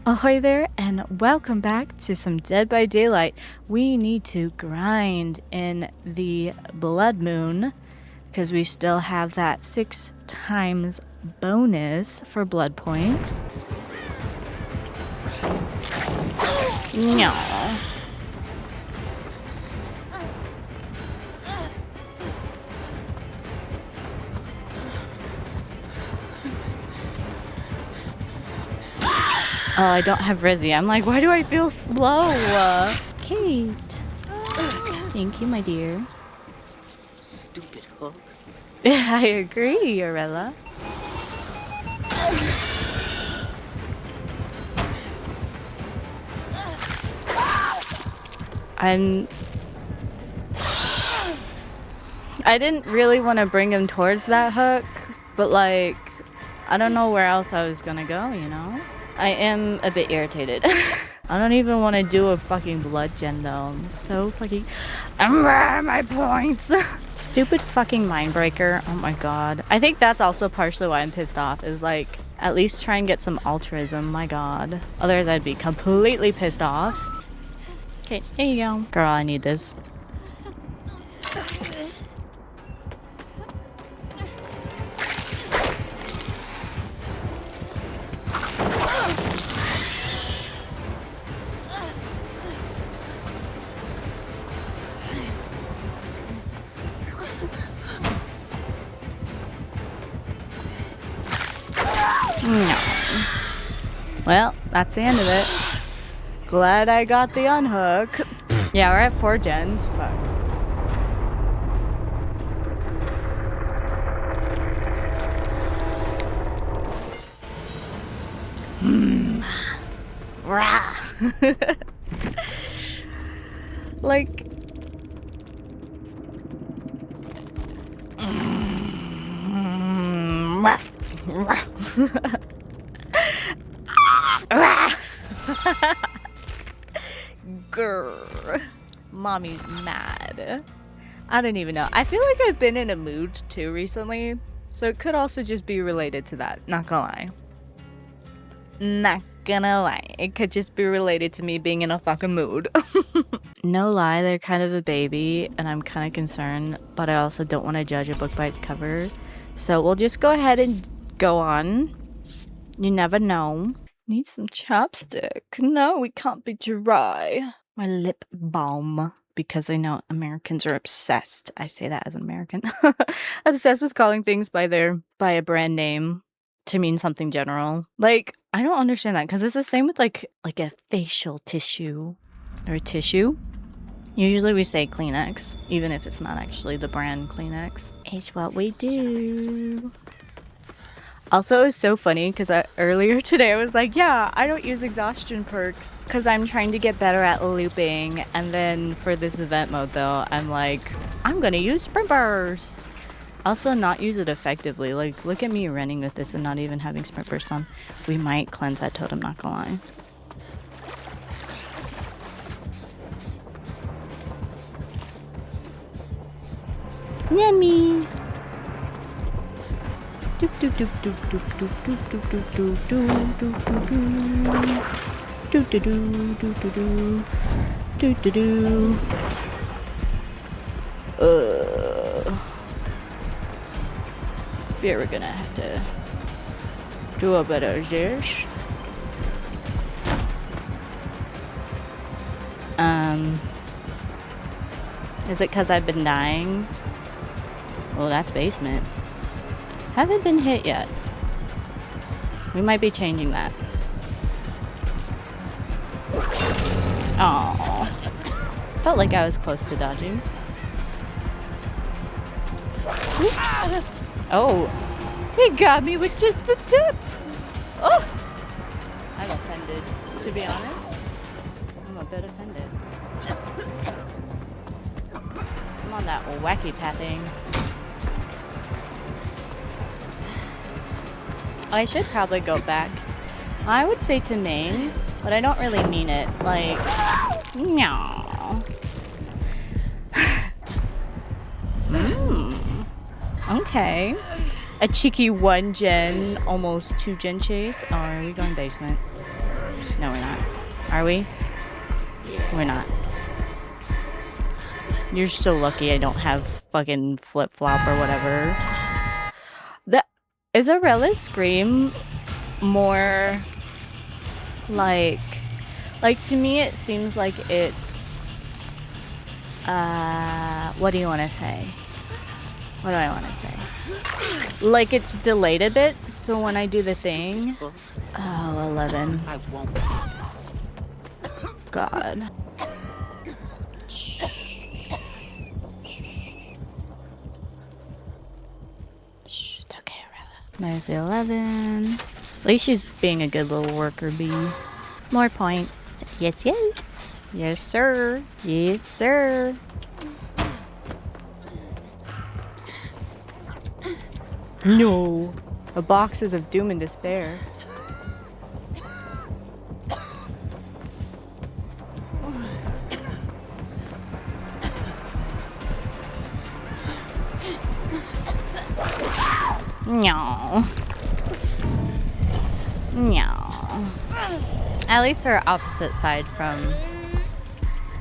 Ahoy there, and welcome back to some Dead by Daylight. We need to grind in the Blood Moon because we still have that 6 times bonus for blood points. No. Oh, I don't have Rizzy. I'm like, why do I feel slow? Kate. Thank you, my dear. Stupid hook. I agree, Arella. I didn't really want to bring him towards that hook, but like, I don't know where else I was gonna go, you know? I am a bit irritated. I don't even want to do a fucking blood gen though. I'm so fucking... my points! Stupid fucking mind breaker. Oh my god. I think that's also partially why I'm pissed off, is like, at least try and get some altruism, my god. Otherwise I'd be completely pissed off. Okay, here you go. Girl, I need this. No. Well, that's the end of it. Glad I got the unhook. Yeah, we're at 4 gens. Fuck. Rah. Like... Grr. Mommy's mad. I don't even know. I feel like I've been in a mood too recently, so it could also just be related to that. Not gonna lie. Not gonna lie. It could just be related to me being in a fucking mood. No lie, they're kind of a baby, and I'm kind of concerned, but I also don't want to judge a book by its cover. So we'll just go ahead and go on. You never know. Need some chapstick. No, we can't be dry. My lip balm. Because I know Americans are obsessed. I say that as an American. Obsessed with calling things by a brand name to mean something general. Like, I don't understand that, because it's the same with like a facial tissue or a tissue. Usually we say Kleenex, even if it's not actually the brand Kleenex. It's what we do. Also, it's so funny because earlier today I was like, yeah, I don't use exhaustion perks because I'm trying to get better at looping. And then for this event mode though, I'm like, I'm gonna use sprint burst. Also not use it effectively. Like, look at me running with this and not even having sprint burst on. We might cleanse that totem, not gonna lie. Yummy. Doop doop doop doop doop doop doop doop doop doop doop doop doop doop doop doop doop doop. Fear we're gonna have to do a better dish. Is it because I've been dying? Well, that's basement. Haven't been hit yet. We might be changing that. Aww. Felt like I was close to dodging. Oh. He got me with just the tip. Oh. I'm offended, to be honest. I'm a bit offended. I'm on that wacky pathing. I should probably go back. I would say to main, but I don't really mean it. Like, no. Okay. A cheeky 1 gen, almost 2 gen chase. Or are we going basement? No, we're not. Are we? We're not. You're so lucky I don't have fucking flip-flop or whatever. Is Aurella's scream more like to me it seems like it's what do you want to say? What do I want to say? Like it's delayed a bit, so when I do the thing, oh, 11. I won't do this. God. Shh, it's okay, Arella. There's the 11. At least she's being a good little worker bee. More points. Yes, yes. Yes, sir. Yes, sir. No. The boxes of doom and despair. No. No. At least her opposite side from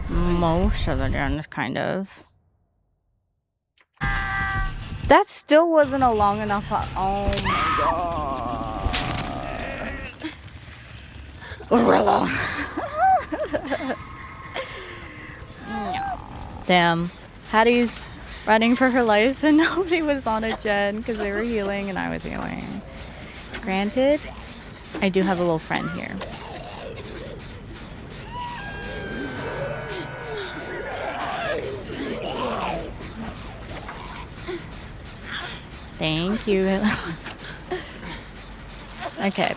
most of the gens, kind of. That still wasn't a long enough. Oh my god. Orilla. No. Damn. Hattie's running for her life and nobody was on a gen because they were healing and I was healing. Granted, I do have a little friend here. Thank you. Okay.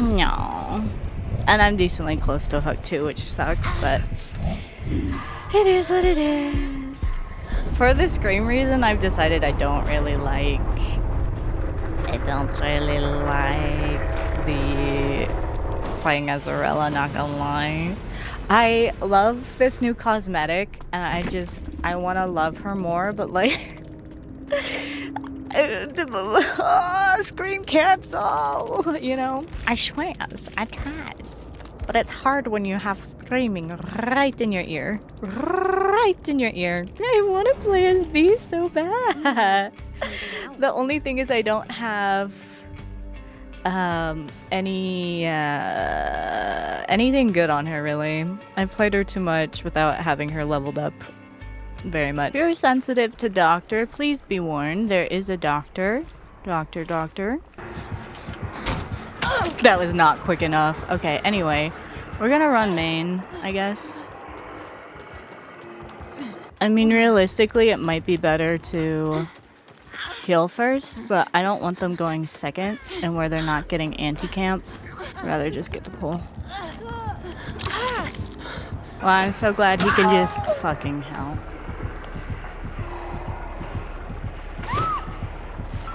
No. And I'm decently close to hook too, which sucks, but it is what it is. For the scream reason, I've decided I don't really like the playing as Aurelia, not gonna lie. I love this new cosmetic, and I want to love her more, but like, scream cancel, you know? I tries, but it's hard when you have screaming right in your ear. Right in your ear. I want to play as V so bad. The only thing is I don't have anything good on her, really. I've played her too much without having her leveled up very much. If you're sensitive to doctor, please be warned. There is a doctor. Doctor. That was not quick enough. Okay, anyway. We're gonna run main, I guess. I mean, realistically, it might be better to heal first, but I don't want them going second and where they're not getting anti-camp. Rather just get the pull. Well, I'm so glad he can just fucking hell.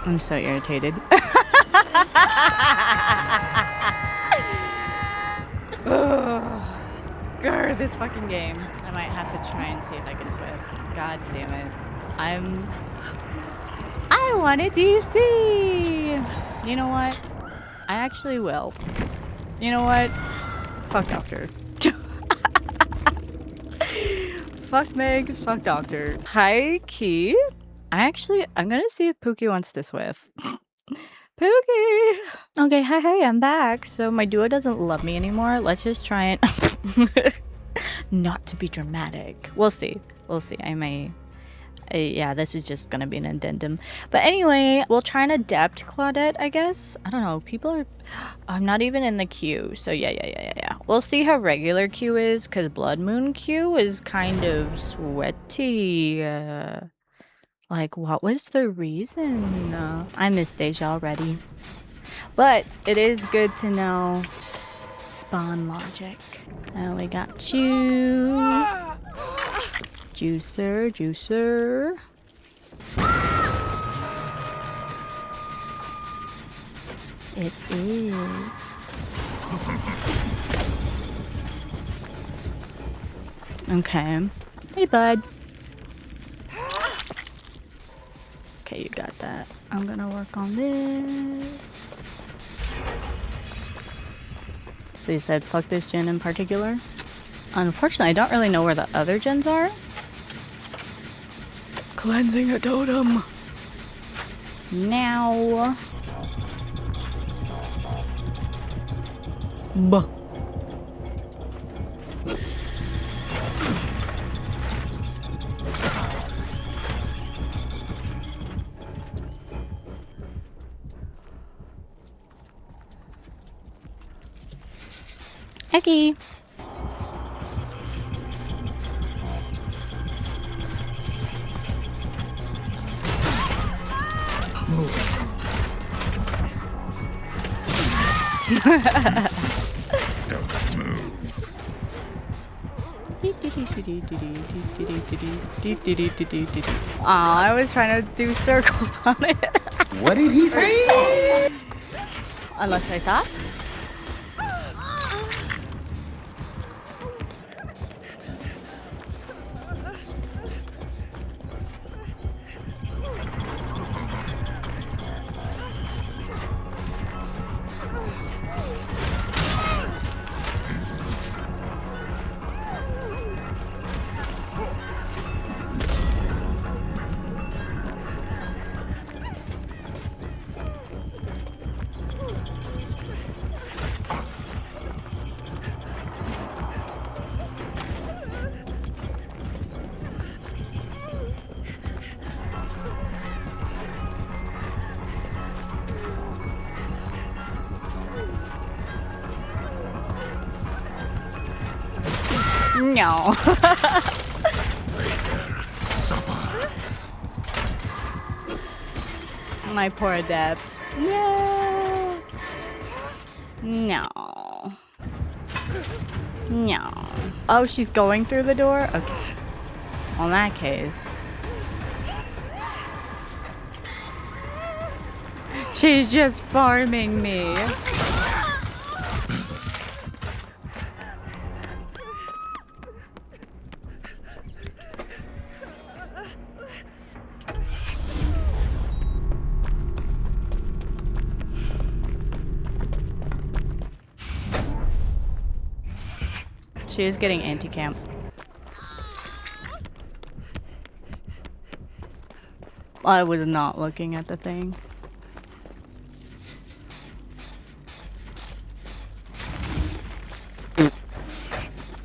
I'm so irritated. Grr, this fucking game. I might have to try and see if I can Swift. God damn it. I want a DC! You know what? I actually will. You know what? Fuck Doctor. Fuck Meg, fuck Doctor. High key. I'm gonna see if Pookie wants to Swift. Pookie! Okay, hi, I'm back. So my duo doesn't love me anymore. Let's just try and... Not to be dramatic. We'll see. Yeah, this is just gonna be an addendum. But anyway, we'll try and adapt Claudette, I guess. I don't know. I'm not even in the queue. So yeah. We'll see how regular queue is, because Blood Moon queue is kind of sweaty. Like, what was the reason? I miss Deja already. But it is good to know spawn logic. And we got you. Juicer. It is. Okay. Hey, bud. Okay, you got that. I'm gonna work on this. So you said fuck this gen in particular? Unfortunately, I don't really know where the other gens are. Cleansing a totem. Now. Buh. Eggy. Don't move. Aw, I was trying to do circles on it. What did he say? Unless I stop. No. My poor adept. Yeah. No. No. Oh, she's going through the door? Okay. Well, in that case. She's just farming me. She is getting anti-camp. I was not looking at the thing.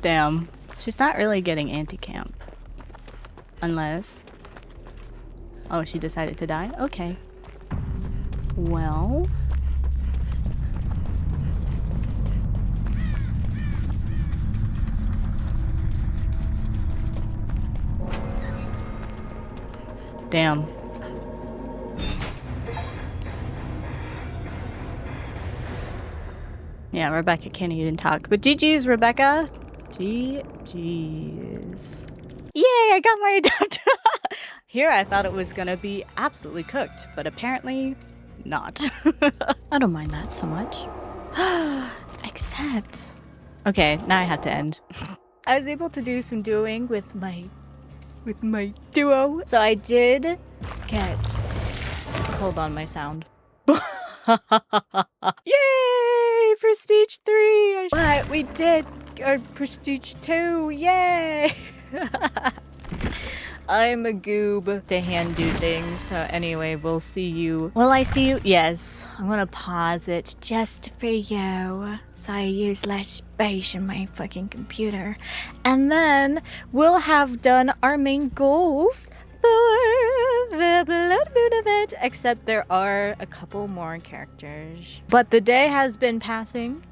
Damn. She's not really getting anti-camp. Unless... Oh, she decided to die? Okay. Well... Damn. Yeah, Rebecca can't even talk. But GG's, Rebecca. GG's. Yay, I got my adapter. Here I thought it was gonna be absolutely cooked, but apparently not. I don't mind that so much. Except... Okay, now I had to end. I was able to do some duoing with my duo. So I did get... Hold on, my sound. Yay! Prestige 3! But we did our Prestige 2! Yay! I'm a goob to hand do things. So anyway, we'll see you. Will I see you? Yes. I'm gonna pause it just for you. So I use less space in my fucking computer. And then we'll have done our main goals for the Blood Moon event. Except there are a couple more characters. But the day has been passing.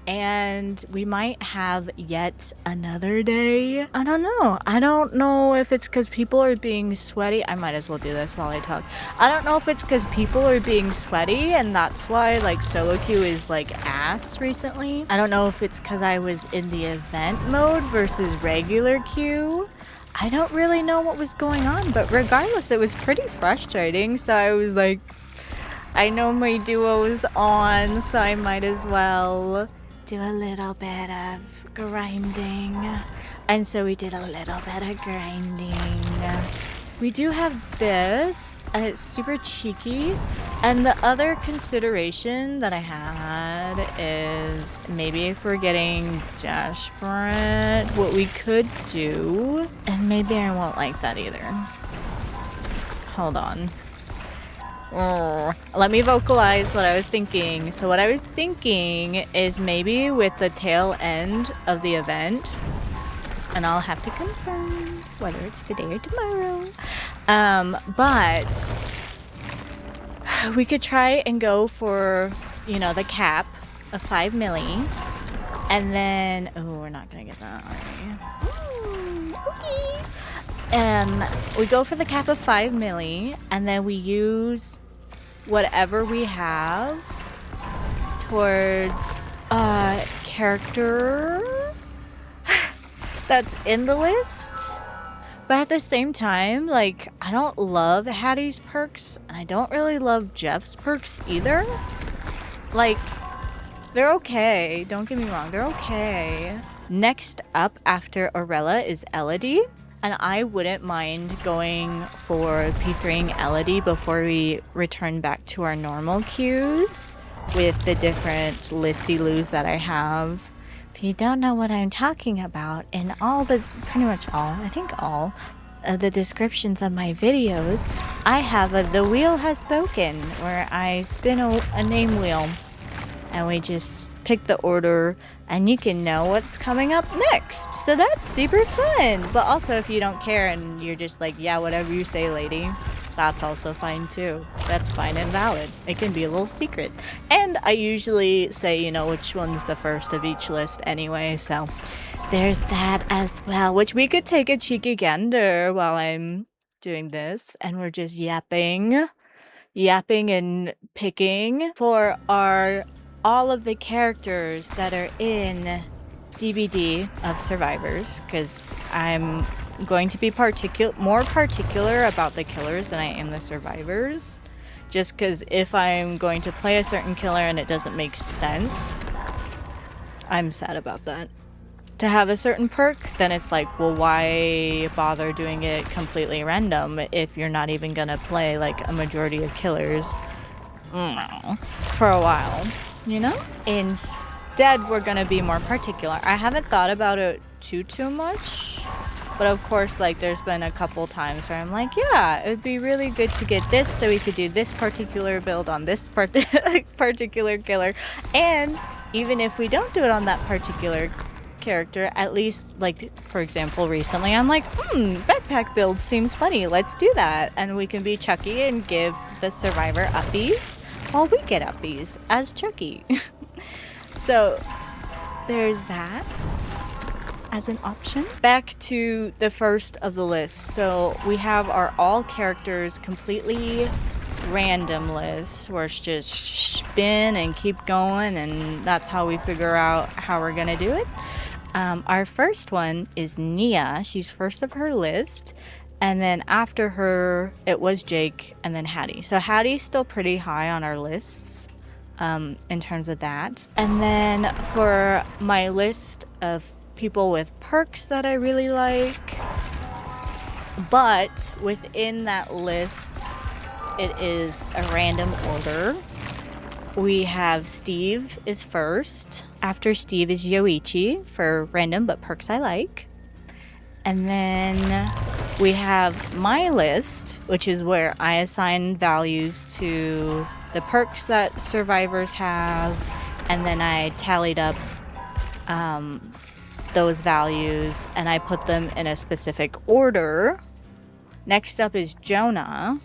And we might have yet another day. I don't know. I don't know if it's because people are being sweaty. I might as well do this while I talk. I don't know if it's because people are being sweaty and that's why like solo queue is like ass recently. I don't know if it's because I was in the event mode versus regular queue. I don't really know what was going on, but regardless, it was pretty frustrating. So I was like, I know my duo is on, so I might as well do a little bit of grinding. And so we did a little bit of grinding. we do have this, and it's super cheeky. And the other consideration that I had is maybe if we're getting desperate, what we could do, and maybe I won't like that either. Hold on. Let me vocalize what I was thinking. So what I was thinking is maybe with the tail end of the event, and I'll have to confirm whether it's today or tomorrow. But we could try and go for, you know, the cap of 5 milli. And then, oh, we're not gonna get that, are we? Okay. We go for the cap of 5 milli, and then we use whatever we have towards character that's in the list. But at the same time, like, I don't love Hattie's perks, and I don't really love Jeff's perks either. Like, they're okay. Don't get me wrong, they're okay. Next up after Aurella is Elodie. And I wouldn't mind going for P3ing Elodie before we return back to our normal queues with the different listy-loos that I have. If you don't know what I'm talking about, in pretty much all of the descriptions of my videos, I have The Wheel Has Spoken, where I spin a name wheel and we just pick the order and you can know what's coming up next. So that's super fun. But also if you don't care and you're just like, yeah, whatever you say, lady, that's also fine too. That's fine and valid. It can be a little secret. And I usually say, you know, which one's the first of each list anyway. So there's that as well, which we could take a cheeky gander while I'm doing this. And we're just yapping and picking for all of the characters that are in DBD of Survivors, because I'm going to be more particular about the killers than I am the survivors. Just because if I'm going to play a certain killer and it doesn't make sense, I'm sad about that. To have a certain perk, then it's like, well, why bother doing it completely random if you're not even gonna play like a majority of killers for a while, you know? Instead, we're gonna be more particular. I haven't thought about it too much, but of course, like, there's been a couple times where I'm like, yeah, it would be really good to get this so we could do this particular build on this particular killer. And even if we don't do it on that particular character, at least, like, for example, recently I'm like, backpack build seems funny, let's do that. And we can be Chucky and give the survivor uppies while we get uppies as Chucky. So there's that as an option. Back to the first of the list. So we have our all characters completely random list where it's just spin and keep going, and that's how we figure out how we're gonna do it. Our first one is Nia. She's first of her list, and then after her it was Jake and then Hattie. So Hattie's still pretty high on our lists in terms of that. And then for my list of people with perks that I really like, but within that list it is a random order. We have Steve is first. After Steve is Yoichi for random but perks I like. And then we have my list, which is where I assign values to the perks that survivors have, and then I tallied up those values and I put them in a specific order. Next up is Jonah.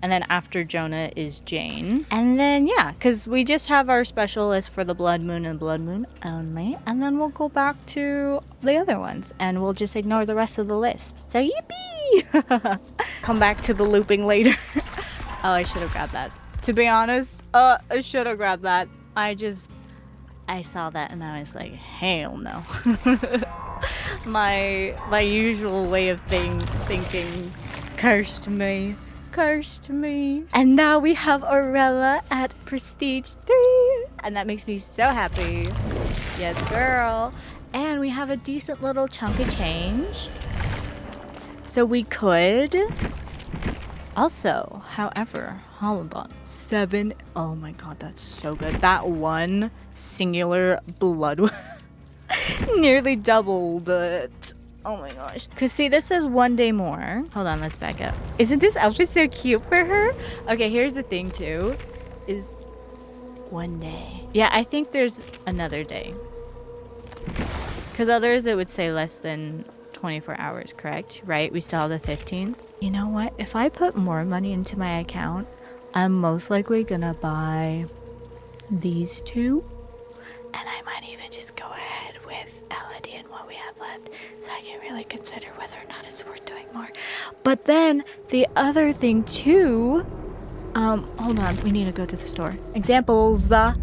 And then after Jonah is Jane. And then, yeah, because we just have our special list for the Blood Moon and Blood Moon only. And then we'll go back to the other ones. And we'll just ignore the rest of the list. So, yippee! Come back to the looping later. Oh, I should have grabbed that. To be honest, I should have grabbed that. I saw that and I was like, hell no. My usual way of thinking cursed me. And now we have Aurella at Prestige 3. And that makes me so happy. Yes, girl. And we have a decent little chunk of change. So we could also, however, hold on. 7. Oh my god, that's so good. That one singular blood nearly doubled it. Oh my gosh. Because see, this says 1 day more. Hold on, let's back up. Isn't this outfit so cute for her? Okay, here's the thing too. Is 1 day. Yeah, I think there's another day. Because others it would say less than 24 hours, correct? Right? We still have the 15th. You know what? If I put more money into my account, I'm most likely gonna buy these 2. And I might even just go ahead with Elodie and what we have left. So I can really consider whether or not it's worth doing more. But then the other thing too, hold on, we need to go to the store. Examples. I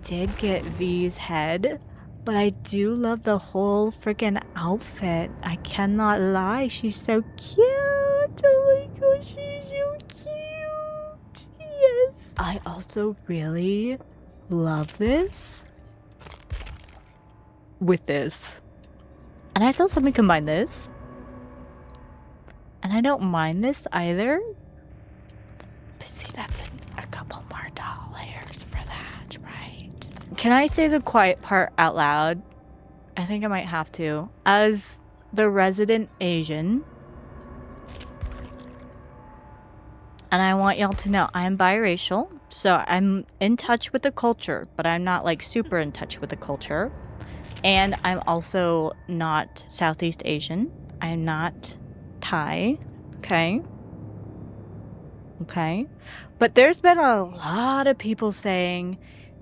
did get V's head, but I do love the whole freaking outfit. I cannot lie. She's so cute. Oh my gosh, she's so cute. Yes. I also really love this with this. And I saw somebody combine this. And I don't mind this either. But see, that's a couple more dollars for that, right? Can I say the quiet part out loud? I think I might have to. As the resident Asian, and I want y'all to know I'm biracial, so I'm in touch with the culture, but I'm not like super in touch with the culture. And I'm also not Southeast Asian. I'm not Thai. Okay. Okay. But there's been a lot of people saying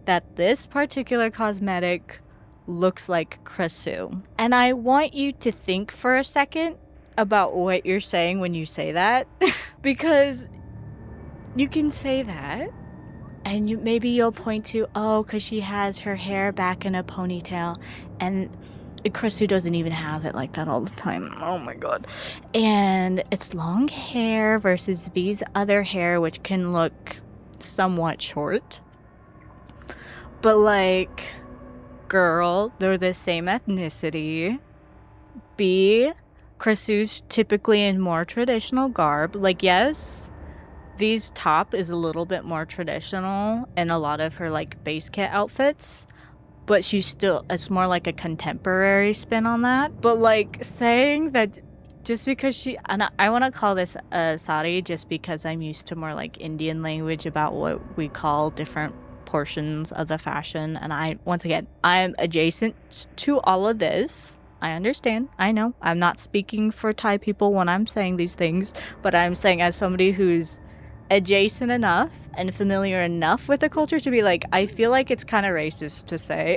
that this particular cosmetic looks like Kresu. And I want you to think for a second about what you're saying when you say that. Because you can say that. And maybe you'll point to, oh, because she has her hair back in a ponytail. And Kresu doesn't even have it like that all the time. Oh my god. And it's long hair versus V's other hair, which can look somewhat short. But like, girl, they're the same ethnicity. B, Kresu's typically in more traditional garb. Like, yes, V's top is a little bit more traditional in a lot of her like base kit outfits, but she's still, it's more like a contemporary spin on that. But like saying that just because she, and I want to call this sari just because I'm used to more like Indian language about what we call different portions of the fashion. And I, once again, I'm adjacent to all of this. I understand. I know. I'm not speaking for Thai people when I'm saying these things, but I'm saying as somebody who's adjacent enough and familiar enough with the culture to be like, I feel like it's kind of racist to say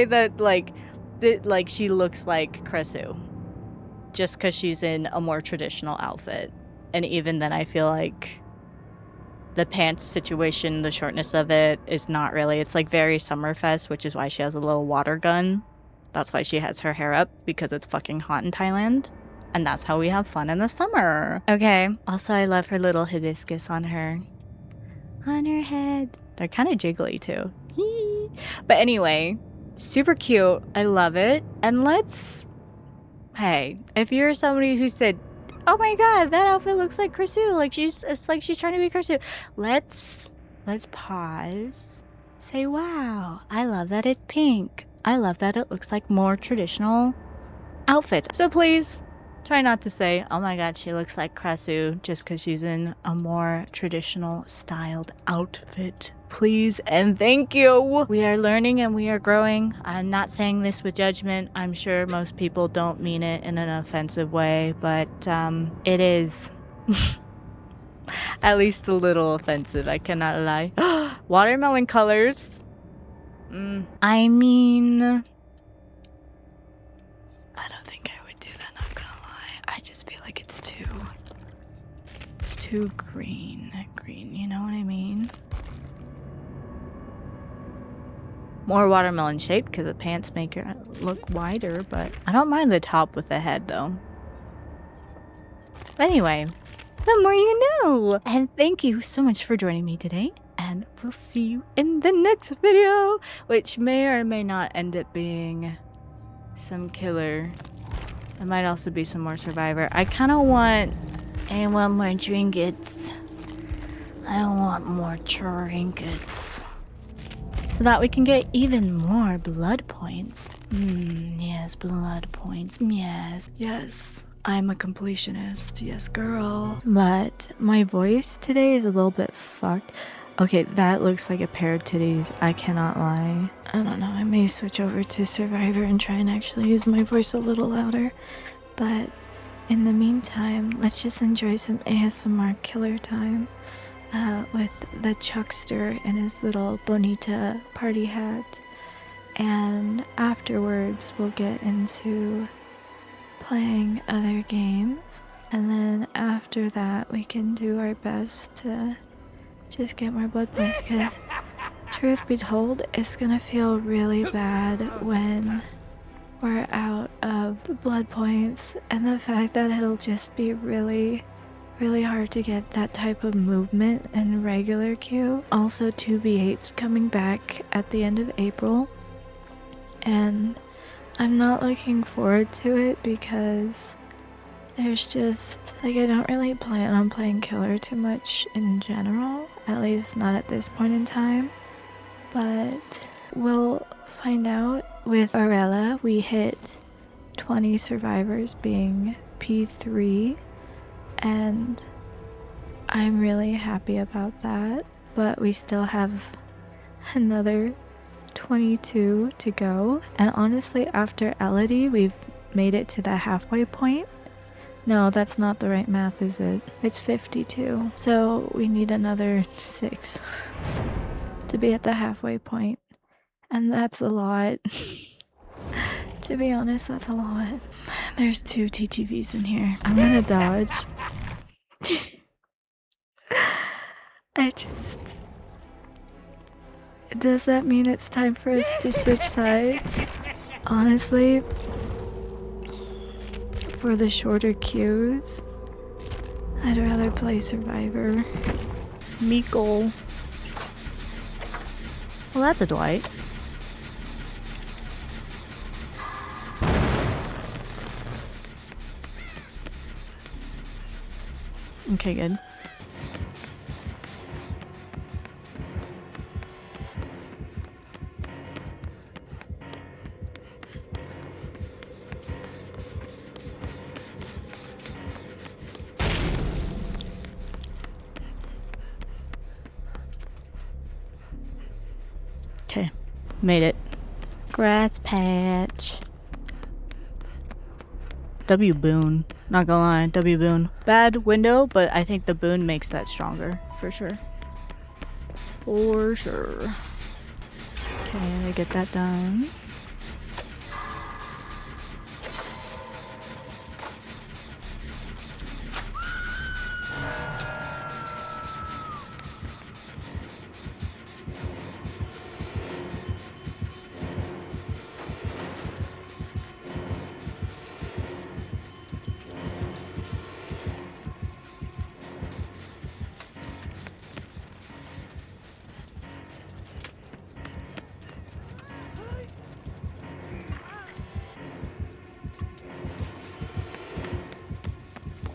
that like she looks like Kresu just because she's in a more traditional outfit. And even then I feel like the pants situation, the shortness of it is not really, it's like very Summerfest, which is why she has a little water gun. That's why she has her hair up, because it's fucking hot in Thailand. And that's how we have fun in the summer. Okay. Also, I love her little hibiscus on her head. They're kind of jiggly too. But anyway, super cute. I love it. And let's, hey, if you're somebody who said, oh my god, that outfit looks like Kresu, like it's like she's trying to be Kresu. Let's pause. Say, wow, I love that it's pink. I love that it looks like more traditional outfits. So please, try not to say, oh my god, she looks like Kresu just because she's in a more traditional styled outfit. Please and thank you. We are learning and we are growing. I'm not saying this with judgment. I'm sure most people don't mean it in an offensive way, but it is at least a little offensive. I cannot lie. Watermelon colors. I mean, I don't think I would do that, not gonna lie. I just feel like it's too green, you know what I mean? More watermelon shaped because the pants make it look wider, but I don't mind the top with the head though. But anyway, the more you know. And thank you so much for joining me today. And we'll see you in the next video, which may or may not end up being some killer There might also be some more Survivor. I kind of want... I want more trinkets. I want more trinkets. So that we can get even more blood points. Yes, blood points. Yes, yes. I'm a completionist. Yes, girl. But my voice today is a little bit fucked. Okay, that looks like a pair of titties. I cannot lie. I don't know. I may switch over to Survivor and try and actually use my voice a little louder. But in the meantime, let's just enjoy some ASMR killer time with the Chuckster and his little Bonita party hat. And afterwards, we'll get into playing other games. And then after that, we can do our best to just get more blood points, because truth be told, it's gonna feel really bad when we're out of the blood points, and the fact that it'll just be really hard to get that type of movement in regular queue. Also, 2v8's coming back at the end of April, and I'm not looking forward to it because there's just, like, I don't really plan on playing killer too much in general, at least not at this point in time, but we'll find out. With Arella, we hit 20 survivors being P3, and I'm really happy about that, but we still have another 22 to go, and honestly, after Elodie, we've made it to the halfway point. No, that's not the right math, is it? It's 52. So we need another 6 to be at the halfway point. And that's a lot. To be honest, that's a lot. There's 2 TTVs in here. I'm gonna dodge. Does that mean it's time for us to switch sides? Honestly, for the shorter queues, I'd rather play Survivor. Meekle. Well, that's a Dwight. Okay, good. Okay, made it. Grass patch. W Boone. Not gonna lie, W Boone. Bad window, but I think the Boone makes that stronger, for sure. For sure. Okay, I get that done.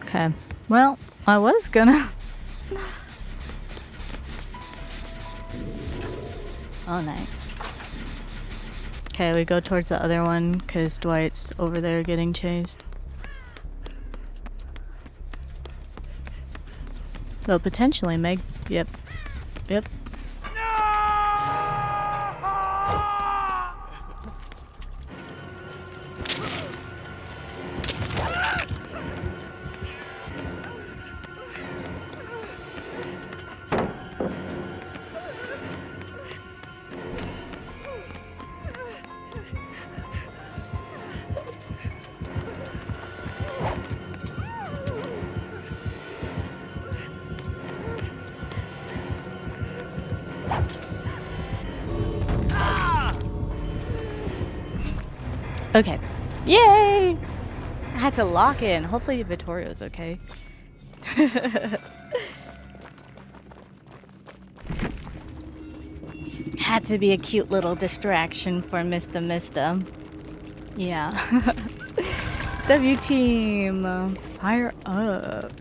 Okay, well, I was gonna... Oh, nice. Okay, we go towards the other one, because Dwight's over there getting chased. Though potentially Meg... Yep. Yep. Okay. Yay! I had to lock in. Hopefully Vittorio's okay. Had to be a cute little distraction for Mr. Yeah. W team, fire up.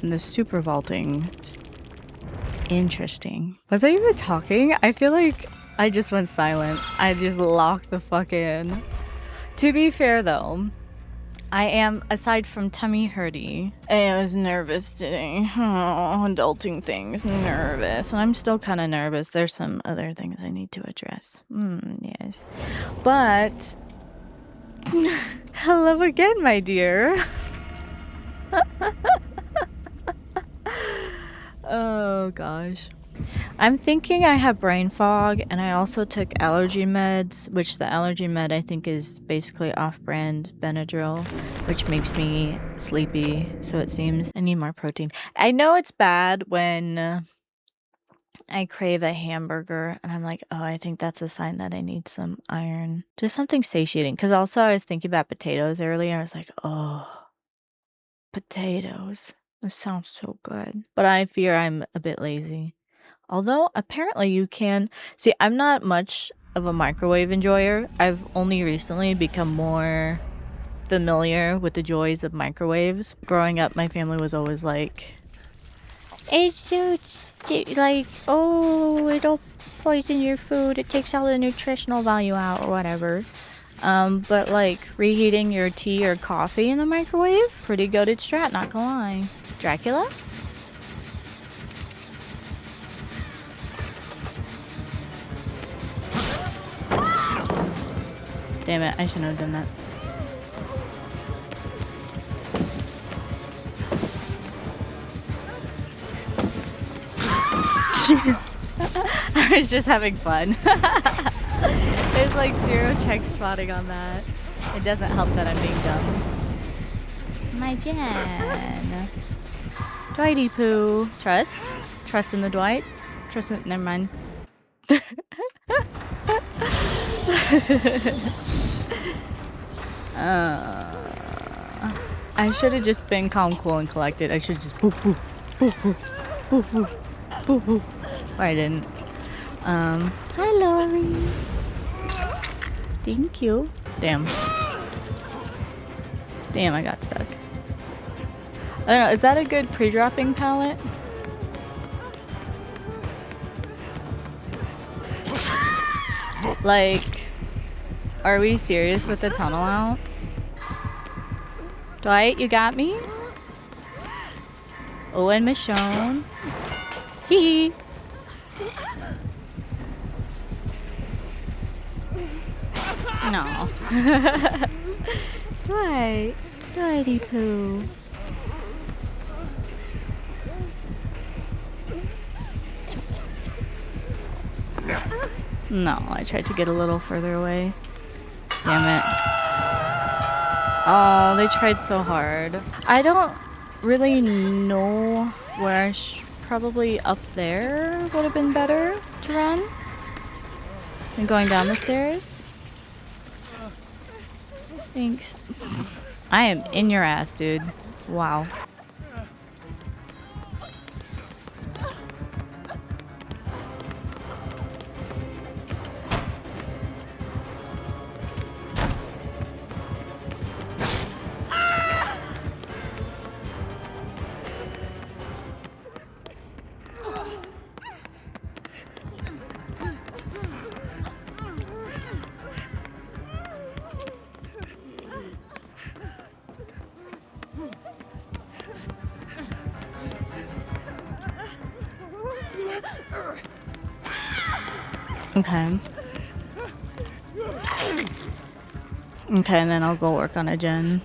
And the super vaulting. Interesting. Was I even talking? I feel like I just went silent. I just locked the fuck in. To be fair though, I am, aside from tummy hurty, I was nervous today. Oh, adulting things, nervous. And I'm still kind of nervous. There's some other things I need to address. Yes. But, hello again, my dear. Oh gosh. I'm thinking I have brain fog, and I also took allergy meds, which the allergy med I think is basically off-brand Benadryl, which makes me sleepy, so it seems. I need more protein. I know it's bad when I crave a hamburger, and I'm like, oh, I think that's a sign that I need some iron. Just something satiating, because also I was thinking about potatoes earlier, I was like, oh, potatoes. This sounds so good. But I fear I'm a bit lazy. Although, apparently you can... See, I'm not much of a microwave enjoyer. I've only recently become more familiar with the joys of microwaves. Growing up, my family was always like, it suits, like, oh, it'll poison your food. It takes all the nutritional value out or whatever. But like, reheating your tea or coffee in the microwave? Pretty goated strat, not gonna lie. Dracula? Damn it, I shouldn't have done that. I was just having fun. There's like 0 check spotting on that. It doesn't help that I'm being dumb. My Jen. Dwighty poo. Trust? Trust in the Dwight? Trust in... Never mind. I should have just been calm, cool, and collected. I should just boo boo boo boo boo boo boo boo. I didn't. Hi Lori. Thank you. Damn. Damn, I got stuck. I don't know, is that a good pre-dropping palette? Like, are we serious with the tunnel out? Dwight, you got me? Oh, and Michonne. Hee hee. No. Dwight. Dwighty poo. No, I tried to get a little further away. Damn it. Oh, they tried so hard. I don't really know where probably up there would have been better to run than going down the stairs. Thanks. I am in your ass, dude. Wow. Okay. Okay, and then I'll go work on a gen.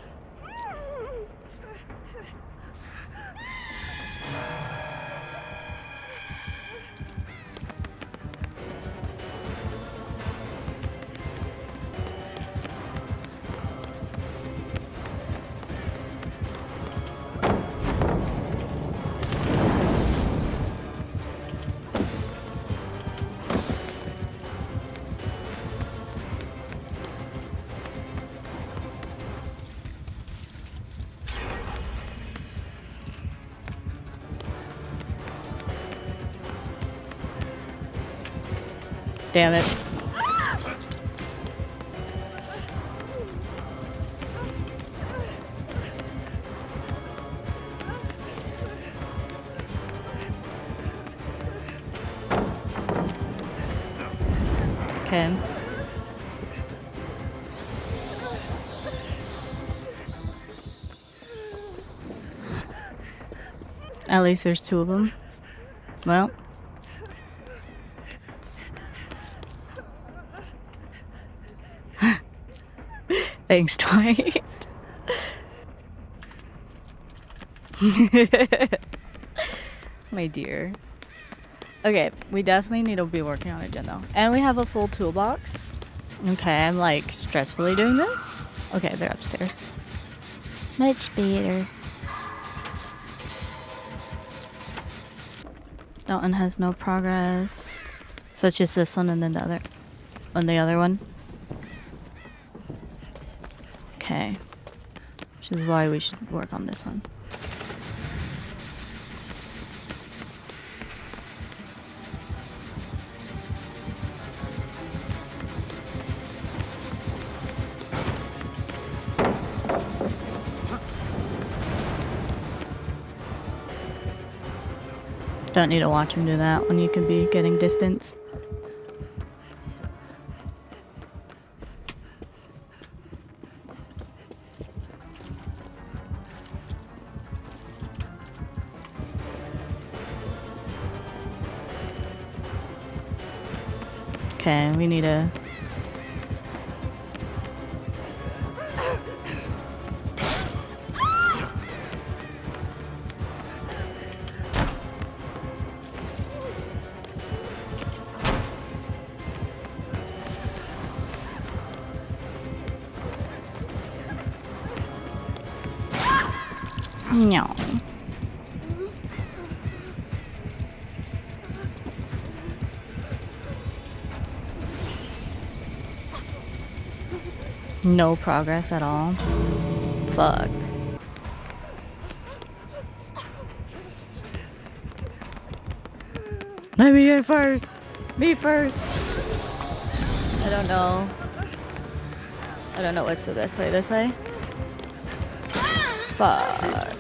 Damn it. Okay. At least there's 2 of them. Well. Thanks, Dwight. My dear. Okay, we definitely need to be working on it, though. And we have a full toolbox. Okay, I'm like stressfully doing this. Okay, they're upstairs. Much better. That one has no progress. So it's just this one and then the other. On the other one. Okay. Which is why we should work on this one. Don't need to watch him do that when you can be getting distance. Okay, we need to... No. No progress at all. Fuck. Let me in first. Me first. I don't know. I don't know what's the best way. This way? Fuck.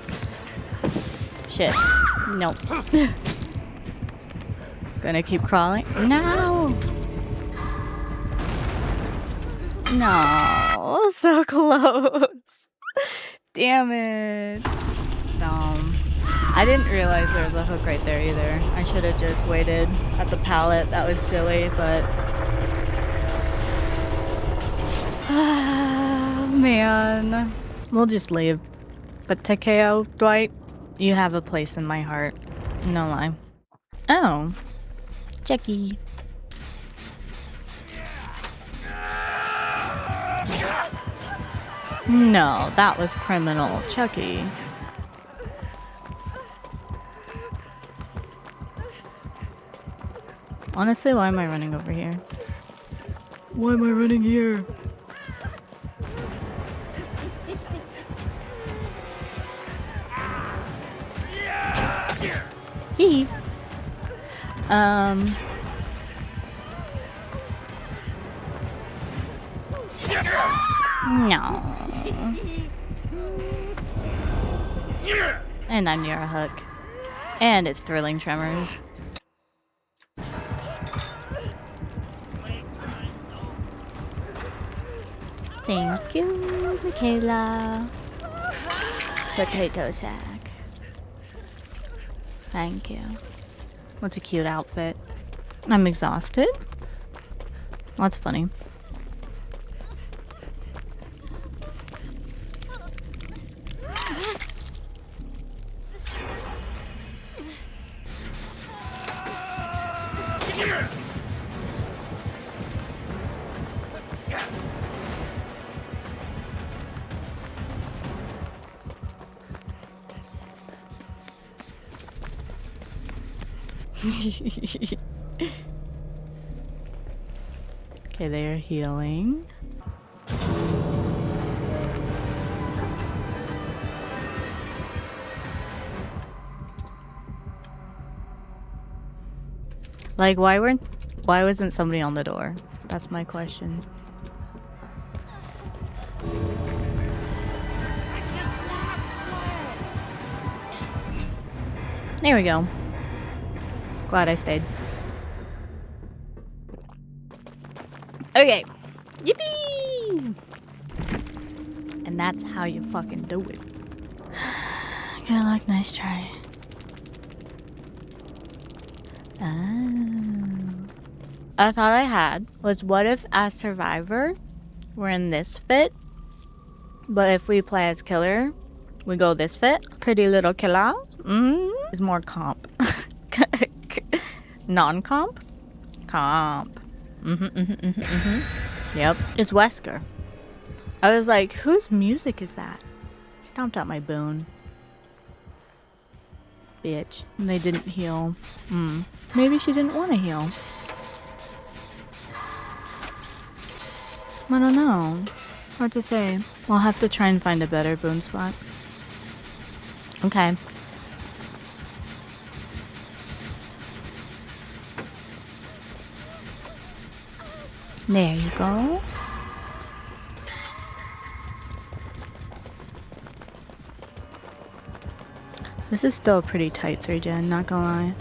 Shit. Nope. Gonna keep crawling. No! No, so close. Damn it. Dumb. I didn't realize there was a hook right there either. I should have just waited at the pallet. That was silly, but... Man. We'll just leave. But Takeo, Dwight, you have a place in my heart. No lie. Oh. Chucky. No, that was criminal. Chucky. Honestly, why am I running over here? Why am I running here? Hee. No. And I'm near a hook. And it's thrilling tremors. Thank you, Michaela. Potato sack. Thank you. What's a cute outfit? I'm exhausted. That's funny. Okay, they are healing. Like, why wasn't somebody on the door? That's my question. There we go. Glad I stayed. Okay. Yippee! And that's how you fucking do it. Good luck, nice try. A thought I had was, what if as Survivor, we're in this fit, but if we play as Killer, we go this fit? Pretty Little Killer? Is more comp. Non-comp? Comp. Yep. It's Wesker. I was like, whose music is that? Stomped out my boon. Bitch. And they didn't heal. Maybe she didn't want to heal. I don't know. Hard to say. We'll have to try and find a better boon spot. Okay. There you go. This is still a pretty tight 3-gen, not gonna lie.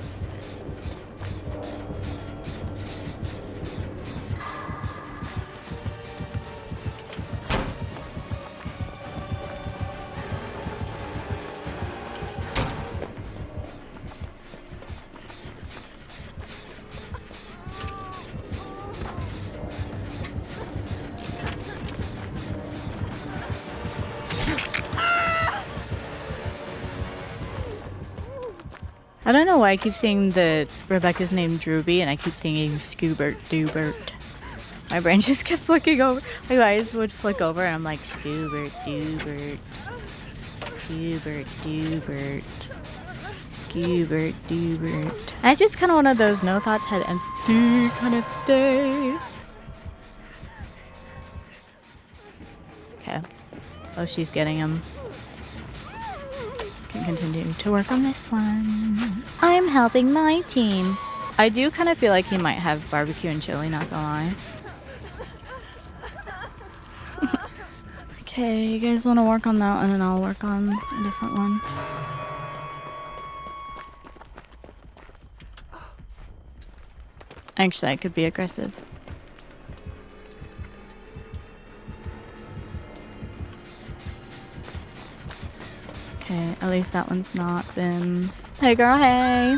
I don't know why I keep seeing the Rebecca's name Drewby and I keep thinking Scoobert Doobert. My brain just kept flicking over. My eyes would flick over and I'm like, Scoobert Doobert. Scoobert Doobert. Scoobert Doobert. And it's just kind of one of those no thoughts head empty kind of day. Okay. Oh, she's getting him. Can continue to work on this one. I'm helping my team. I do kind of feel like he might have barbecue and chili, not gonna lie. Okay, you guys want to work on that and then I'll work on a different one. Actually, I could be aggressive. Okay, at least that one's not been... Hey girl, hey!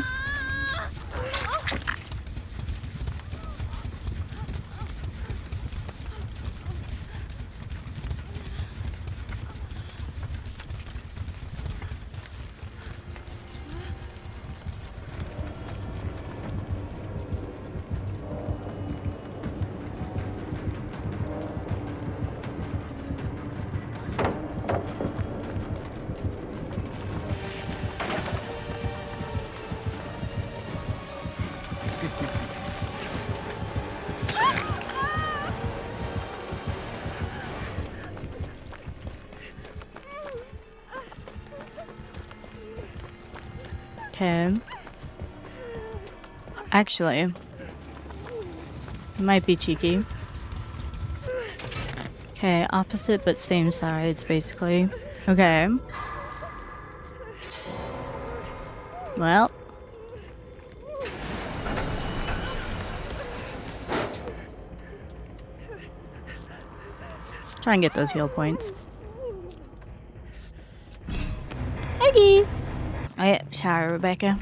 Okay. Actually, might be cheeky. Okay, opposite but same sides, basically. Okay. Well. Try and get those heal points. Eggy! Alright, shower, Rebecca.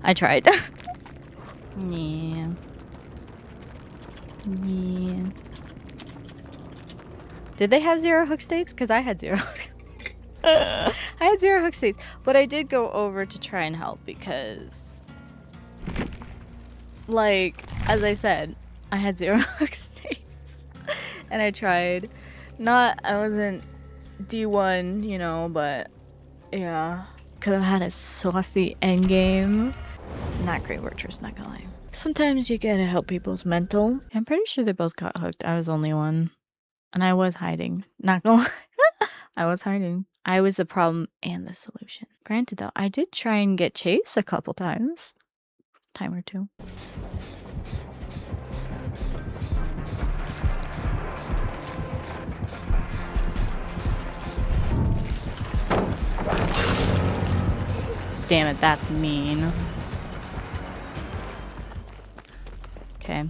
I tried. Yeah. Yeah. Did they have 0 hook states? Because I had 0. I had 0 hook states. But I did go over to try and help because, like, as I said, I had 0 hook states. And I tried. I wasn't D1, you know, but yeah. Could have had a saucy endgame. Not great workers, not gonna lie. Sometimes you gotta help people's mental. I'm pretty sure they both got hooked. I was only one. And I was hiding. Not gonna lie. I was hiding. I was the problem and the solution. Granted though, I did try and get chased a couple times. Time or two. Damn it, that's mean. Okay.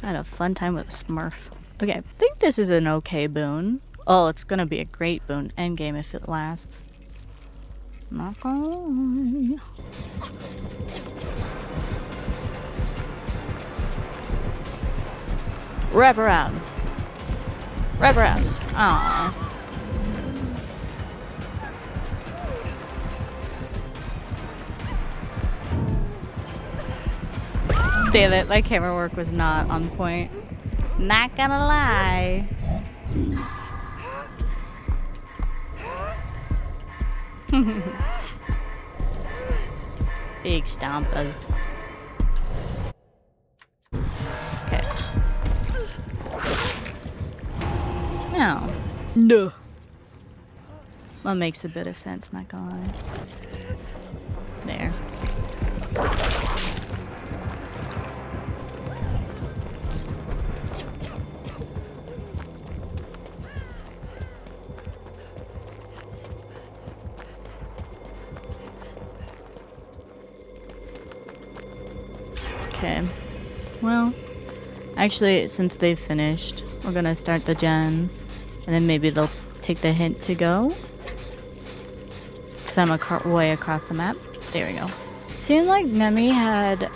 I had a fun time with a Smurf. Okay, I think this is an okay boon. Oh, it's gonna be a great boon endgame if it lasts. Not gonna lie. Wrap around. Wrap around. Aww. Damn it, my camera work was not on point. Not gonna lie. Big stompas. Okay. No. No. That makes a bit of sense, not gonna lie. There. Okay. Well, actually, since they've finished, we're gonna start the gen, and then maybe they'll take the hint to go. Because I'm way across the map. There we go. Seemed like Nemi had,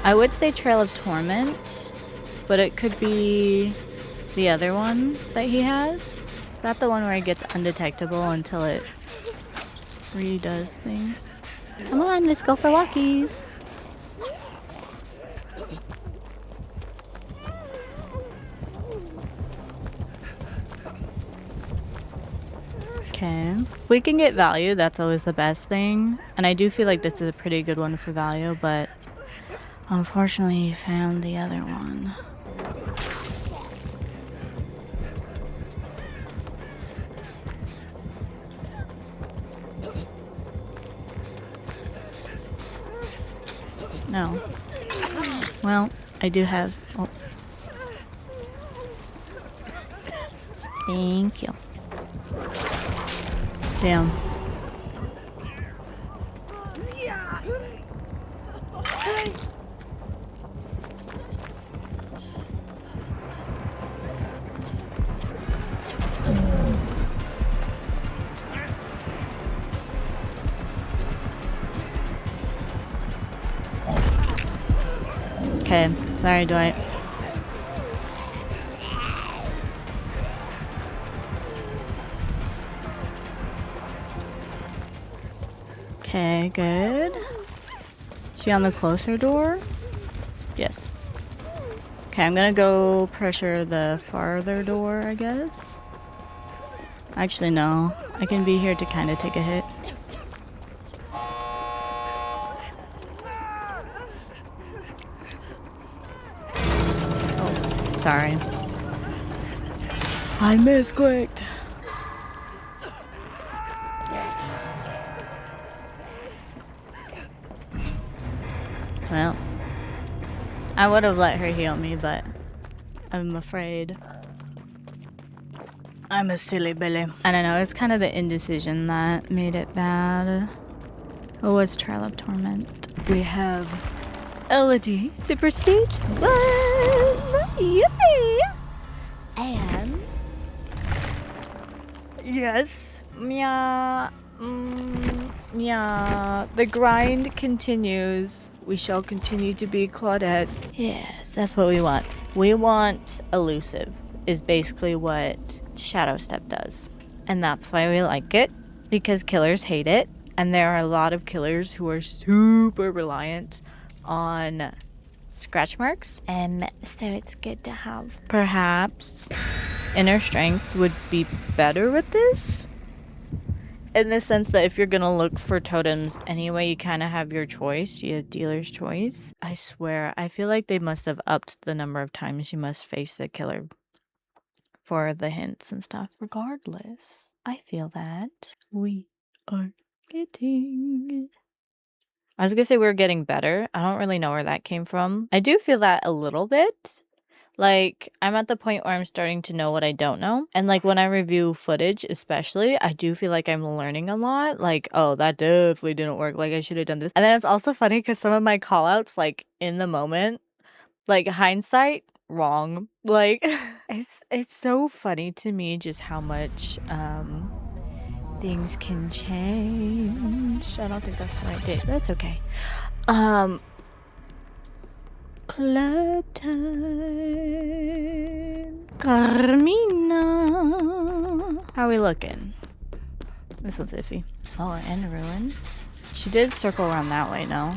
I would say Trail of Torment, but it could be the other one that he has. It's not the one where it gets undetectable until it redoes things. Come on, let's go for walkies. Okay. If we can get value, that's always the best thing. And I do feel like this is a pretty good one for value, but unfortunately he found the other one. No. Well, I do have... Oh. Thank you. Damn. Okay, sorry, Dwight. Okay, good. Is she on the closer door? Yes. Okay, I'm gonna go pressure the farther door, I guess. Actually, no. I can be here to kind of take a hit. Oh, sorry. I misclicked. Well, I would have let her heal me, but I'm afraid. I'm a silly Billy. I don't know, it's kind of the indecision that made it bad. Oh, it's Trail of Torment. We have Elodie to Prestige 1! Yay! And... yes. Yeah. Yeah. The grind continues. We shall continue to be Claudette. Yes, that's what we want. We want elusive, is basically what Shadow Step does. And that's why we like it, because killers hate it. And there are a lot of killers who are super reliant on scratch marks. So it's good to have. Perhaps inner strength would be better with this. In the sense that if you're gonna look for totems anyway, you kind of have your choice. You have dealer's choice. I swear, I feel like they must have upped the number of times you must face the killer for the hints and stuff. Regardless, I feel that we are getting... I was gonna say we're getting better. I don't really know where that came from. I do feel that a little bit. Like, I'm at the point where I'm starting to know what I don't know. And like when I review footage, especially, I do feel like I'm learning a lot. Like, oh, that definitely didn't work. Like, I should have done this. And then it's also funny because some of my call outs, like in the moment, like hindsight, wrong. Like it's so funny to me just how much things can change. I don't think that's the right date. That's okay. Club time. Carmina. How are we looking? This one's iffy. Oh, and a ruin. She did circle around that way, no?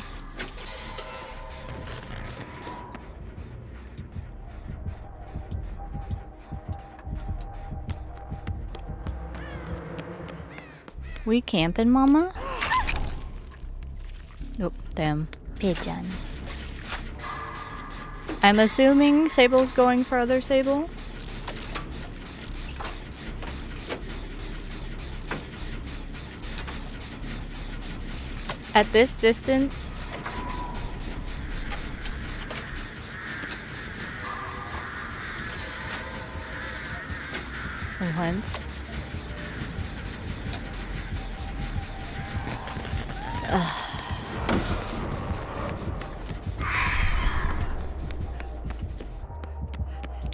We camping, mama? Nope, damn. Pigeon. I'm assuming Sable's going for other Sable. At this distance... For once.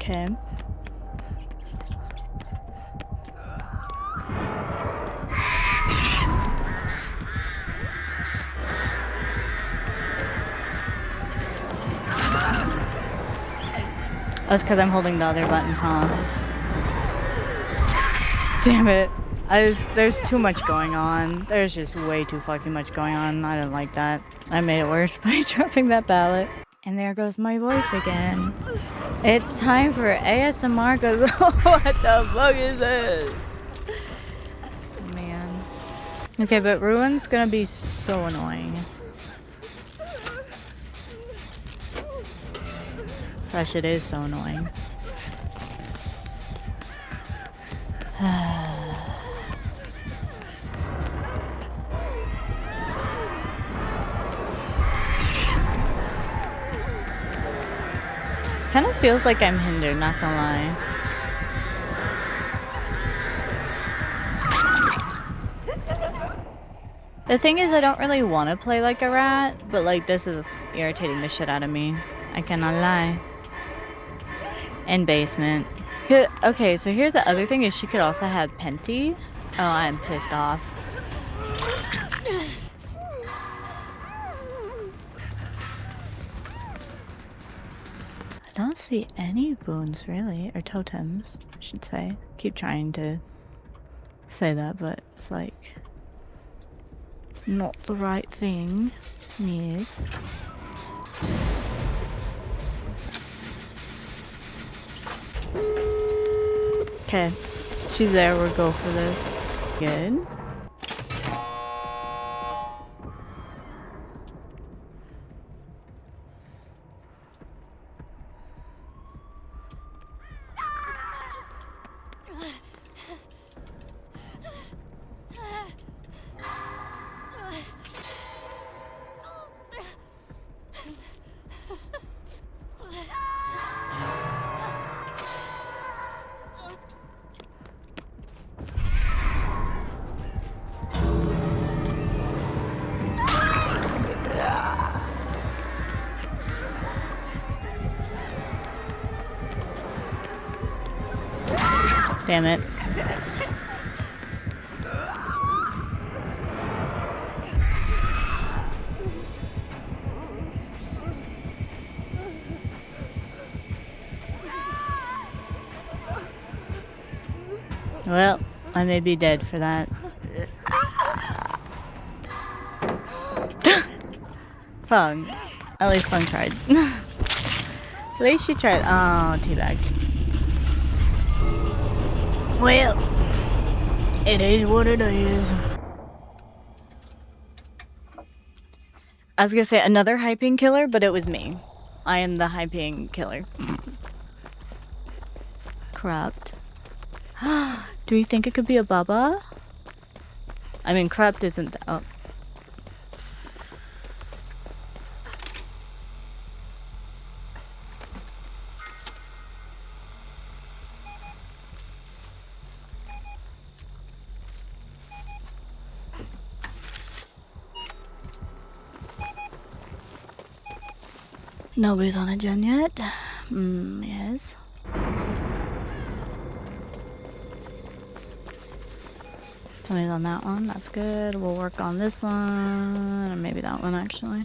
Okay. That's because I'm holding the other button, huh? Damn it. There's too much going on. There's just way too fucking much going on. I don't like that. I made it worse by dropping that ballot. And there goes my voice again. It's time for ASMR because what the fuck is this? Man. Okay, but Ruin's gonna be so annoying. That shit is so annoying. Kind of feels like I'm hindered, not gonna lie. The thing is, I don't really want to play like a rat, but like this is irritating the shit out of me. I cannot lie. And basement. Okay, so here's the other thing is she could also have Penty. Oh, I'm pissed off. I don't see any boons really, or totems, I should say. Keep trying to say that, but it's like not the right thing. Yes. Okay, she's there. We'll go for this. Good. Damn it. Well, I may be dead for that. Fung. At least Fung tried. At least she tried. Oh, teabags. Well, it is what it is. I was gonna say another hyping killer, but it was me. I am the hyping killer. Corrupt. Do you think it could be a Bubba? I mean, corrupt isn't that. Oh. Nobody's on a gen yet. Yes. Somebody's on that one. That's good. We'll work on this one. Or maybe that one, actually.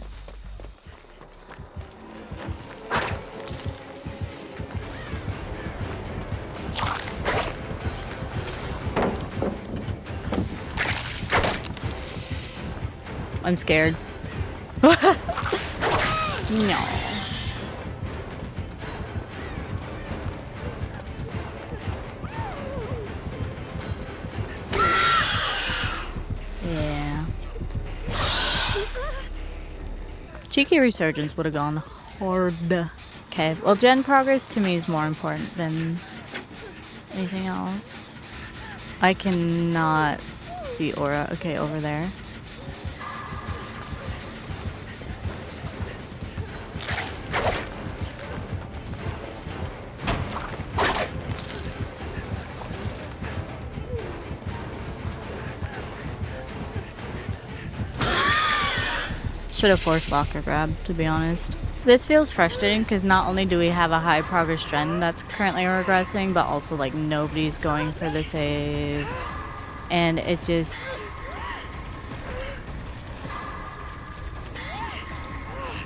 I'm scared. No. Yeah. Cheeky Resurgence would have gone hard. Okay, well, gen progress to me is more important than anything else. I cannot see Aura. Okay, over there. Should have forced locker grab, to be honest. This feels frustrating because not only do we have a high progress gen that's currently regressing, but also like nobody's going for the save. And it just...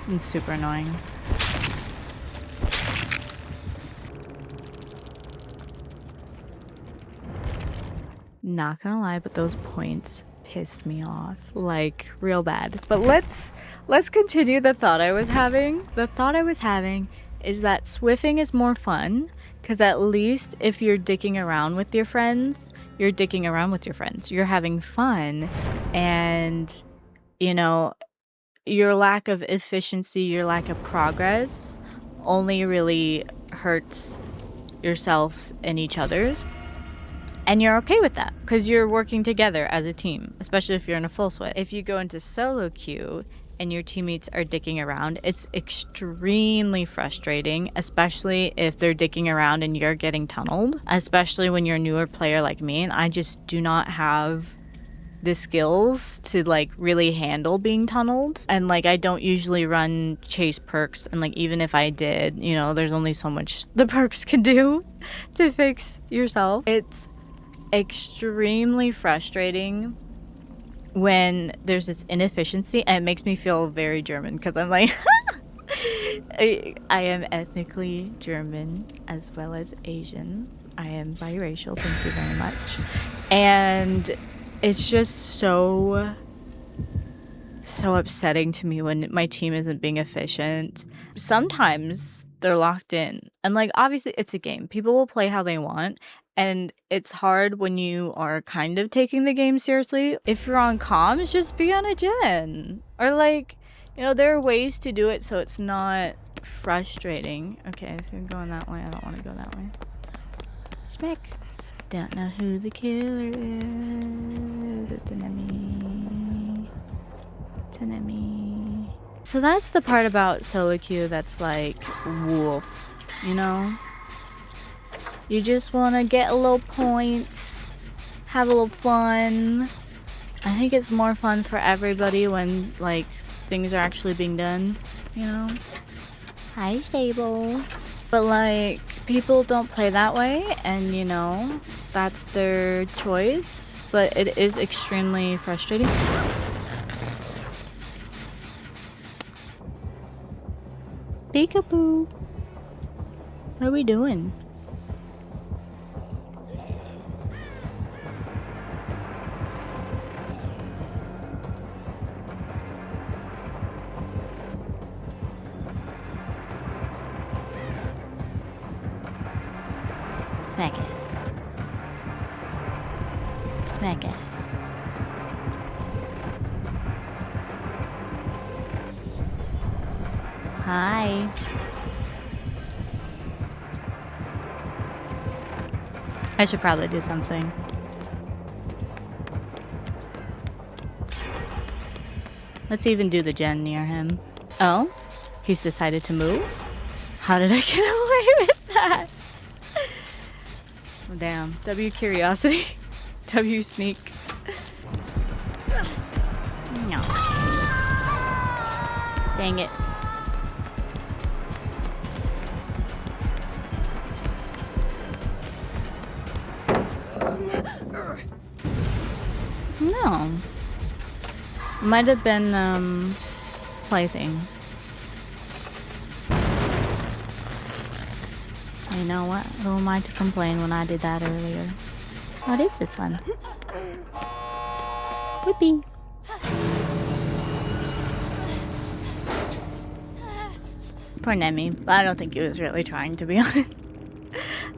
it's super annoying. Not gonna lie, but those points pissed me off, like real bad. But let's continue the thought I was having. The thought I was having is that swiffing is more fun because at least if you're dicking around with your friends, you're dicking around with your friends. You're having fun, and you know, your lack of efficiency, your lack of progress only really hurts yourselves and each other's. And you're okay with that because you're working together as a team, especially if you're in a full sweat. If you go into solo queue and your teammates are dicking around, it's extremely frustrating, especially if they're dicking around and you're getting tunneled, especially when you're a newer player like me and I just do not have the skills to like really handle being tunneled. And like I don't usually run chase perks, and like even if I did, you know, there's only so much the perks can do to fix yourself. It's extremely frustrating when there's this inefficiency, and it makes me feel very German because I'm like I am ethnically German as well as Asian. I am biracial, thank you very much. And it's just so upsetting to me when my team isn't being efficient. Sometimes they're locked in, and like obviously it's a game, people will play how they want, and it's hard when you are kind of taking the game seriously. If you're on comms, just be on a gen, or like, you know, there are ways to do it so it's not frustrating. Okay, so I'm going that way. I don't want to go that way. Smack. Don't know who the killer is. It's an enemy. It's an enemy. So that's the part about solo queue that's like wolf, you know? You just want to get a little points, have a little fun. I think it's more fun for everybody when like things are actually being done, you know? Hi, Stable. But like, people don't play that way, and you know, that's their choice, but it is extremely frustrating. Peekaboo. What are we doing? Smack ass. Smack ass. Hi. I should probably do something. Let's even do the gen near him. Oh? He's decided to move? How did I get away with that? Oh, damn. W curiosity. W sneak. No. Dang it. No. Might have been, plaything. You know what? Who am I to complain when I did that earlier? What is this one? Whippy. Poor Nemi. I don't think he was really trying, to be honest.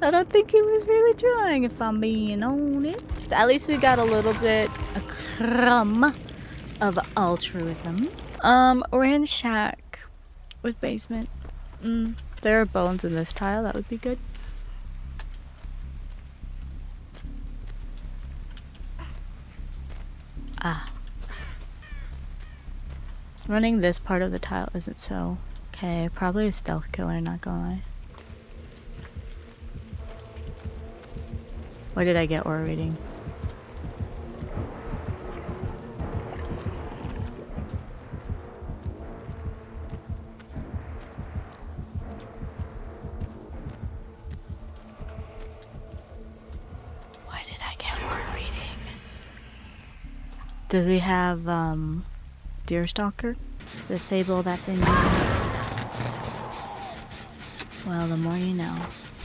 I don't think he was really trying, if I'm being honest. At least we got a little bit, a crumb of altruism. We're in shack with basement. There are bones in this tile. That would be good. Ah. Running this part of the tile isn't so... Okay, probably a stealth killer, not gonna lie. What did I get aura reading? Why did I get aura reading? Does he have, Deerstalker? It's the Sable that's in here. Well, the more you know.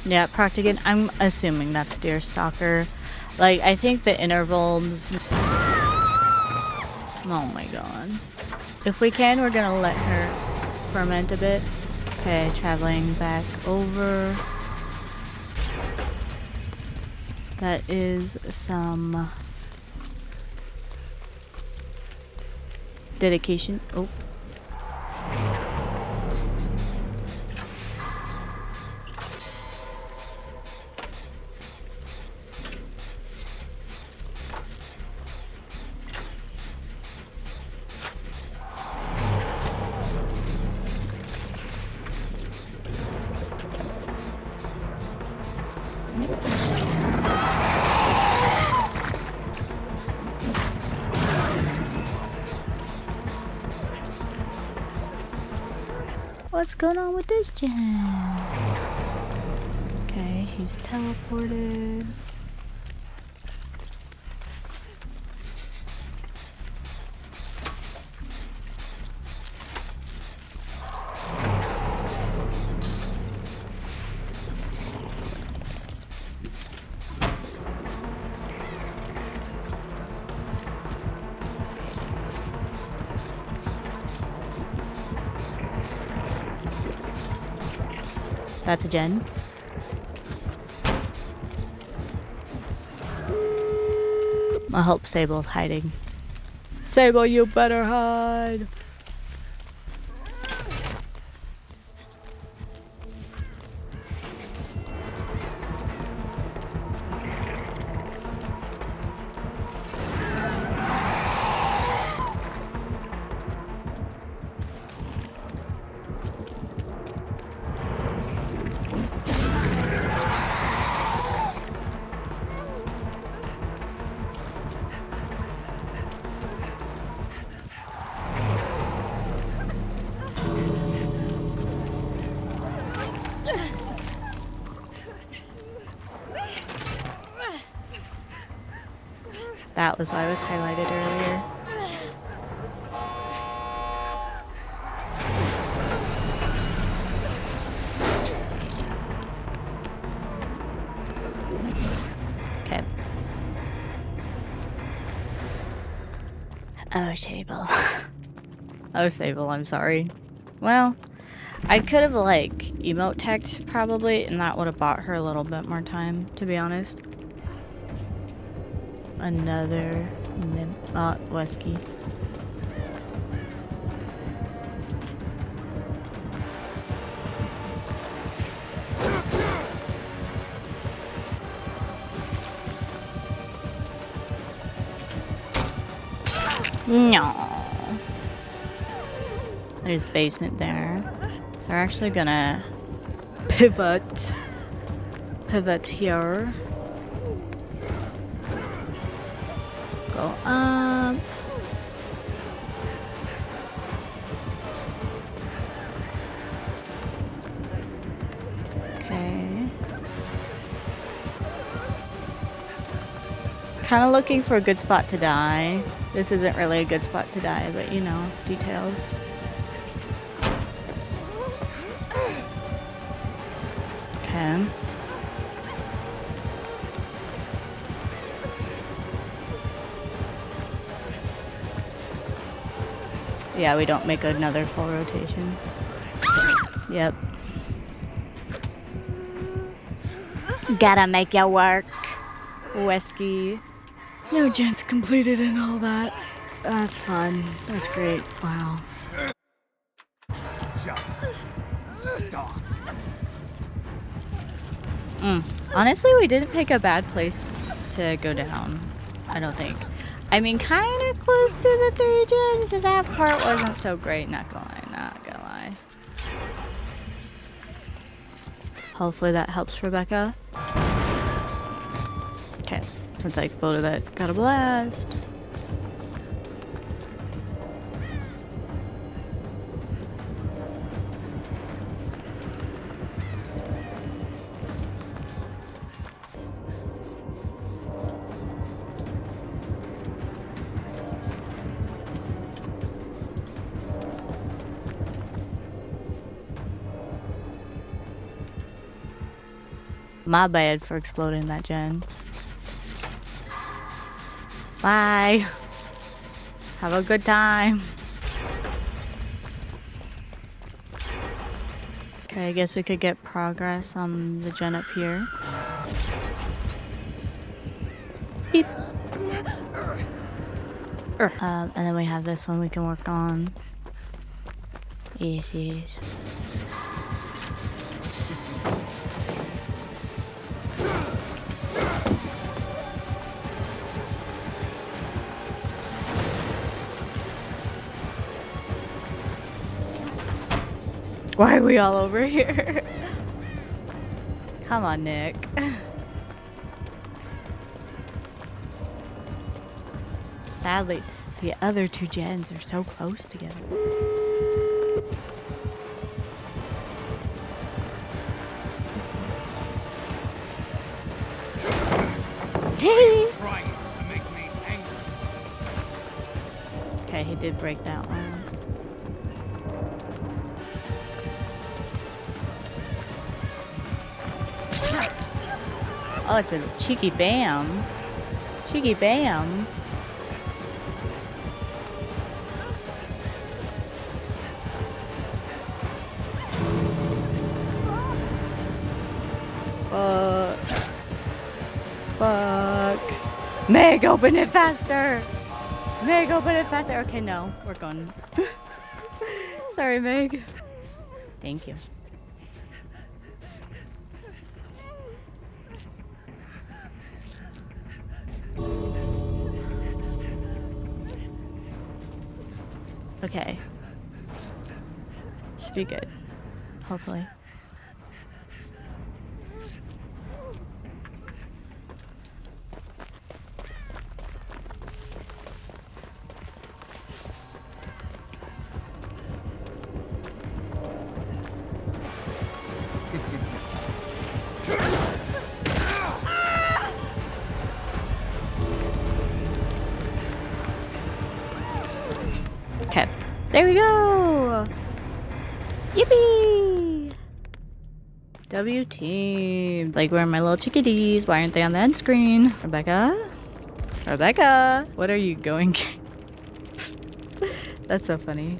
Yeah, Proctigan. I'm assuming that's Deerstalker. Like, I think the intervals... Oh my god. If we can, we're gonna let her ferment a bit. Okay, traveling back over. That is some... dedication. Oh. What's going on with this gen? Okay, he's teleported. That's a gen. I hope Sable's hiding. Sable, you better hide! That was why it was highlighted earlier. Okay. Oh, Sable. Oh, Sable, I'm sorry. Well, I could have, like, emote teched probably, and that would have bought her a little bit more time, to be honest. Another whiskey. No. There's basement there. So we're actually gonna pivot here. Go up. Okay. Kind of looking for a good spot to die. This isn't really a good spot to die, but you know, details. Okay. Yeah, we don't make another full rotation. Yep. Gotta make ya work. Whiskey. No gens completed and all that. That's fun. That's great. Wow. Just stop. Honestly, we didn't pick a bad place to go down. I don't think. I mean, kind of close to the 3 gens, so that part wasn't so great. Not gonna lie. Not gonna lie. Hopefully that helps Rebecca. Okay. Since I exploded that, got a blast. My bad for exploding that gen. Bye. Have a good time. Okay, I guess we could get progress on the gen up here. Beep. And then we have this one we can work on. Yes, yes. Why are we all over here? Come on, Nick. Sadly, the other 2 gens are so close together. Trying to make me angry. Okay, he did break that one. Oh, it's a cheeky bam. Cheeky bam. Fuck. Meg, open it faster. Meg, open it faster. Okay, no, we're going. Sorry, Meg. Thank you. Okay. Should be good. Hopefully. Okay. There we go! Yippee! W team. Like, where are my little chickadees? Why aren't they on the end screen? Rebecca? Rebecca? What are you going? That's so funny.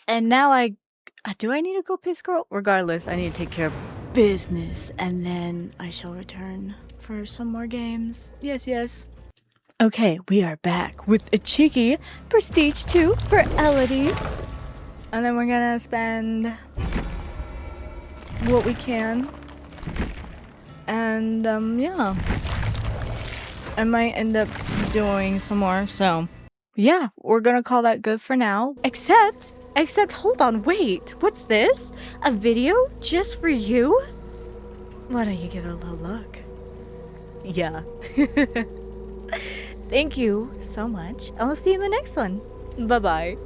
And now do I need to go piss girl? Regardless, I need to take care of business and then I shall return for some more games. Yes, yes. Okay, we are back with a cheeky Prestige 2 for Elodie. And then we're gonna spend what we can. And, yeah. I might end up doing some more, so... yeah, we're gonna call that good for now. Except, hold on, wait. What's this? A video just for you? Why don't you give it a little look? Yeah. Thank you so much. I will see you in the next one. Bye-bye.